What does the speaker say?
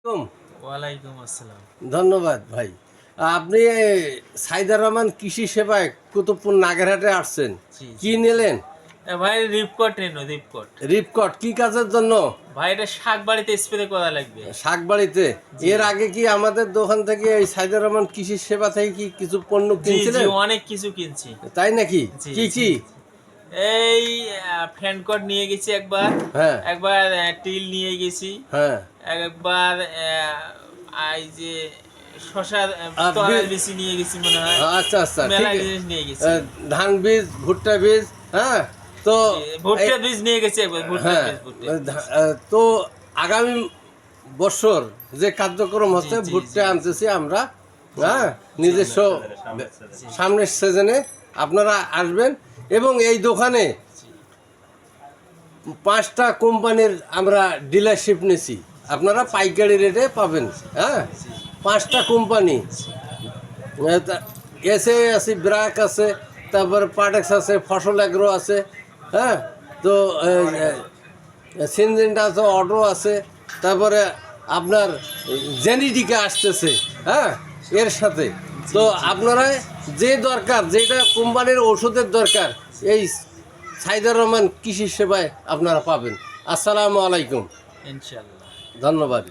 ওয়ালাইকুম আসসালাম। ধন্যবাদ ভাই। আপনি সাইদার রহমান কৃষি সেবায় কুতুবপুর নাগেরহাটে আসছেন, কি নিলেন? ভাই রিপকট নেন, রিপকট। রিপকট কি কাজের জন্য? ভাই এটা শাক বাড়িতে স্প্রে করা লাগবে। শাক বাড়িতে? এর আগে কি আমাদের দোকান থেকে এই সাইদার রহমান কৃষি সেবা থেকে কি কিছু পণ্য কিনছিলেন? অনেক কিছু কিনছি। তাই নাকি? কি কি? এই ফ্যানকট নিয়ে গেছি একবার, হ্যাঁ একবার টিল নিয়ে গেছি, হ্যাঁ, একবার এই যে শশা তরাই বেশি নিয়ে গেছি মনে হয়। আচ্ছা আচ্ছা, মেলা ঠিক জিনিস নিয়ে গেছি। ধান বীজ, ভুট্টা বীজ, হ্যাঁ। তো ভুট্টা বীজ নিয়ে গেছি একবার, ভুট্টা হ্যাঁ, বীজ। তো আগামী বছর যে কার্যক্রম হচ্ছে ভুট্টা আনতেছি আমরা, হ্যাঁ, নিজস্ব সামনের সিজনে আপনারা আসবেন এবং এই দোকানে 5টা কোম্পানির আমরা ডিলারশিপ নিছি, আপনারা পাইকারি রেটে পাবেন। হ্যাঁ, 5টা কোম্পানি এসে আছে, ব্র্যাক আছে, তারপরে পাটেক্স আছে, ফসল এগ্রো আছে, হ্যাঁ। তো সিনজেন্টা আছে, অটো আছে, তারপরে আপনার জেনেটিকা আসতেছে, হ্যাঁ, এর সাথে। তো আপনারা যে দরকার, যেটা কোম্পানির ওষুধের দরকার, এই সাইদার রহমান কৃষি সেবায় আপনারা পাবেন। আসসালামু আলাইকুম, ইনশাআল্লাহ, ধন্যবাদ।